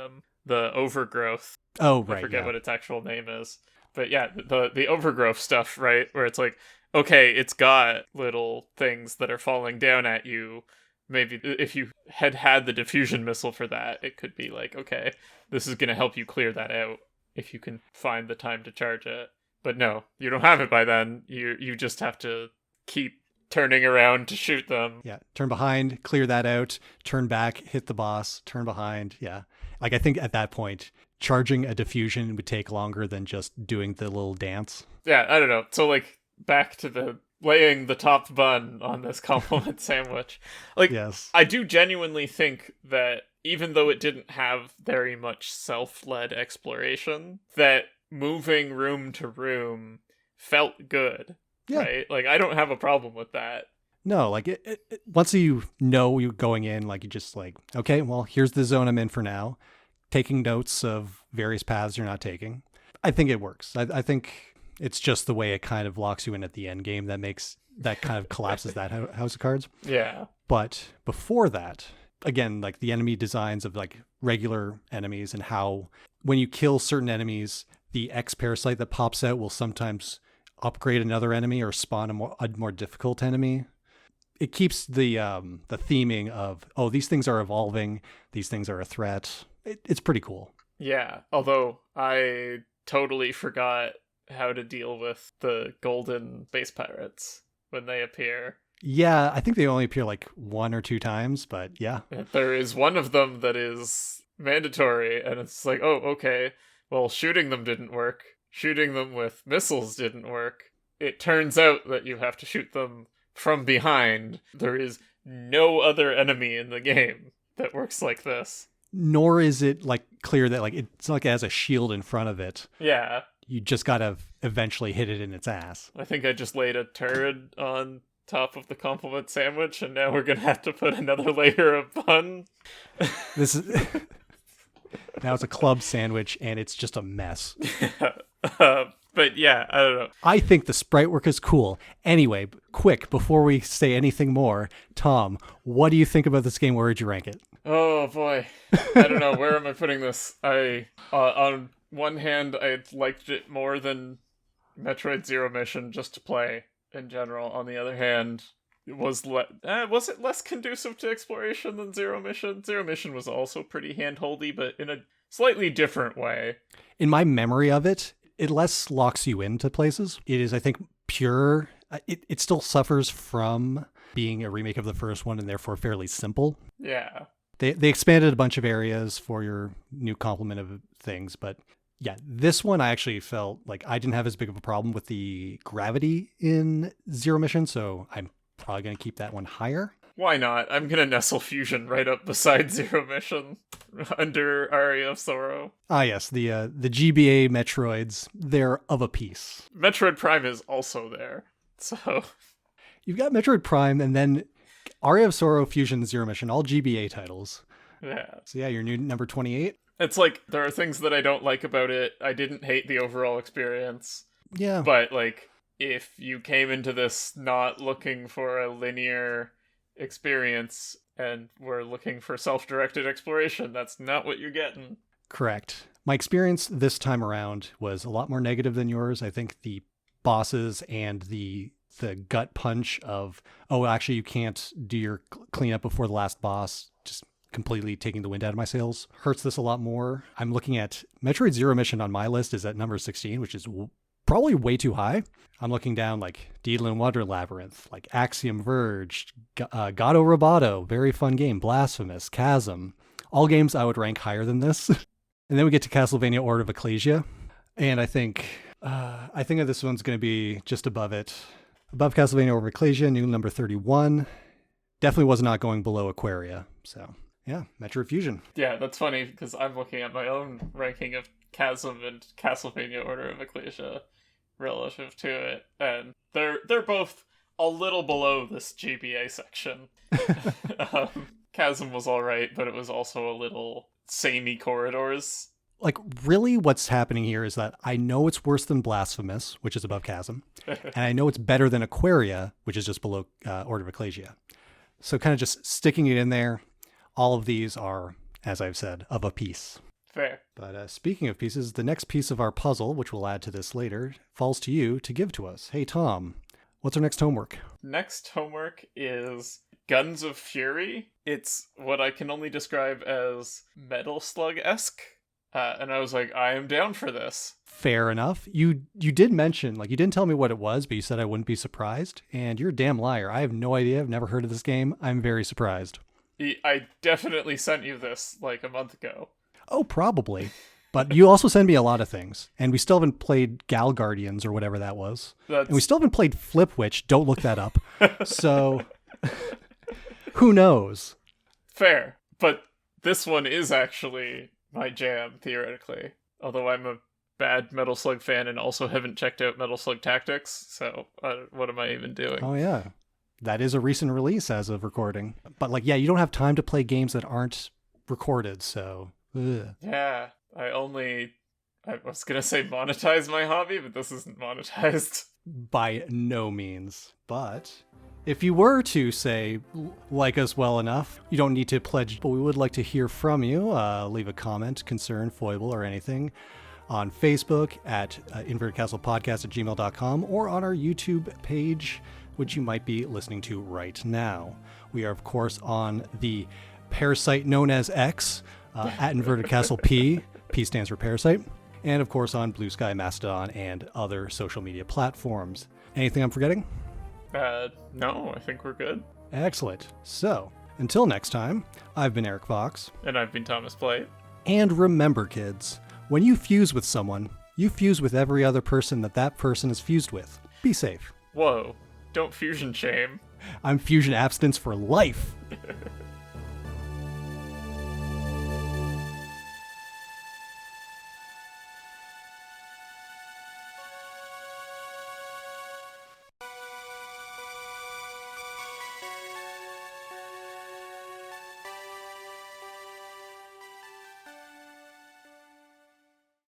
overgrowth. Oh, right. I forget what its actual name is. But yeah, the overgrowth stuff, right? Where it's like, okay, it's got little things that are falling down at you. Maybe if you had the diffusion missile for that, it could be like, okay, this is going to help you clear that out if you can find the time to charge it. But no, you don't have it by then. You just have to keep turning around to shoot them. Yeah, turn behind, clear that out, turn back, hit the boss, turn behind. Yeah. Like I think at that point, charging a diffusion would take longer than just doing the little dance. Yeah, I don't know. So like back to the laying the top bun on this compliment sandwich. Like, yes. I do genuinely think that even though it didn't have very much self-led exploration, that moving room to room felt good. Yeah. Right? Like, I don't have a problem with that. No, like once you know you're going in, like you just like, okay, well, here's the zone I'm in for now. Taking notes of various paths you're not taking. I think it works. I think it's just the way it kind of locks you in at the end game that kind of collapses that house of cards. Yeah. But before that, again, like the enemy designs of like regular enemies and how when you kill certain enemies, the X parasite that pops out will sometimes upgrade another enemy or spawn a more difficult enemy. It keeps the theming of, oh, these things are evolving, these things are a threat. It's pretty cool. Yeah, although I totally forgot how to deal with the golden space pirates when they appear. Yeah, I think they only appear like 1 or 2 times, but yeah. There is one of them that is mandatory, and it's like, oh, okay, well, shooting them didn't work. Shooting them with missiles didn't work. It turns out that you have to shoot them from behind. There is no other enemy in the game that works like this. Nor is it like clear that like it's not like it has a shield in front of it. Yeah. You just gotta eventually hit it in its ass. I think I just laid a turd on top of the compliment sandwich, and now we're gonna have to put another layer of bun. This is now it's a club sandwich, and it's just a mess. But yeah, I don't know. I think the sprite work is cool. Anyway, quick, before we say anything more, Tom, what do you think about this game? Where would you rank it? Oh boy, I don't know. Where am I putting this? On one hand, I liked it more than Metroid Zero Mission just to play in general. On the other hand, was it less conducive to exploration than Zero Mission? Zero Mission was also pretty handholdy, but in a slightly different way. In my memory of it, it less locks you into places. It is, I think, pure. It still suffers from being a remake of the first one and therefore fairly simple. Yeah. They expanded a bunch of areas for your new complement of things, but yeah, this one I actually felt like I didn't have as big of a problem with the gravity in Zero Mission, so I'm probably going to keep that one higher. Why not? I'm going to nestle Fusion right up beside Zero Mission under Aria of Sorrow. Ah, yes, the GBA Metroids, they're of a piece. Metroid Prime is also there, so... You've got Metroid Prime and then Aria of Sorrow, Fusion, Zero Mission, all GBA titles. Yeah. So yeah, your new number 28. It's like, there are things that I don't like about it. I didn't hate the overall experience. Yeah. But, like, if you came into this not looking for a linear experience and were looking for self-directed exploration, that's not what you're getting. Correct. My experience this time around was a lot more negative than yours. I think the bosses and the gut punch of, oh, actually you can't do your cleanup before the last boss, just completely taking the wind out of my sails, hurts this a lot more. I'm looking at Metroid Zero Mission on my list is at number 16, which is probably way too high. I'm looking down like Deedle Wonder Labyrinth, like Axiom Verge, Gato Roboto, very fun game, Blasphemous, Chasm, all games I would rank higher than this. And then we get to Castlevania Order of Ecclesia, and I think that this one's going to be just above it. Above Castlevania Order of Ecclesia, new number 31. Definitely was not going below Aquaria. So, yeah, Metroid Fusion. Yeah, that's funny, because I'm looking at my own ranking of Chasm and Castlevania Order of Ecclesia relative to it, and they're both a little below this GBA section. Chasm was alright, but it was also a little samey corridors. Like, really what's happening here is that I know it's worse than Blasphemous, which is above Chasm, and I know it's better than Aquaria, which is just below Order of Ecclesia. So kind of just sticking it in there, all of these are, as I've said, of a piece. Fair. But speaking of pieces, the next piece of our puzzle, which we'll add to this later, falls to you to give to us. Hey, Tom, what's our next homework? Next homework is Guns of Fury. It's what I can only describe as Metal Slug-esque. And I was like, I am down for this. Fair enough. You did mention, like, you didn't tell me what it was, but you said I wouldn't be surprised. And you're a damn liar. I have no idea. I've never heard of this game. I'm very surprised. I definitely sent you this, like, a month ago. Oh, probably. But you also send me a lot of things. And we still haven't played Gal Guardians or whatever that was. And we still haven't played Flip Witch. Don't look that up. So, who knows? Fair. But this one is actually my jam, theoretically. Although I'm a bad Metal Slug fan and also haven't checked out Metal Slug Tactics, so what am I even doing? Oh, yeah. That is a recent release as of recording. But, like, yeah, you don't have time to play games that aren't recorded, so... Ugh. Yeah, I was gonna say monetize my hobby, but this isn't monetized. By no means. But if you were to, say, like us well enough, you don't need to pledge, but we would like to hear from you. Leave a comment, concern, foible, or anything on Facebook at invertedcastlepodcast@gmail.com or on our YouTube page, which you might be listening to right now. We are, of course, on the Parasite known as X, at Inverted Castle P. P stands for Parasite. And, of course, on Blue Sky, Mastodon, and other social media platforms. Anything I'm forgetting? No, I think we're good. Excellent. So, until next time, I've been Eric Fox. And I've been Thomas Plate. And remember, kids, when you fuse with someone, you fuse with every other person that person is fused with. Be safe. Whoa, don't fusion shame. I'm fusion abstinence for life.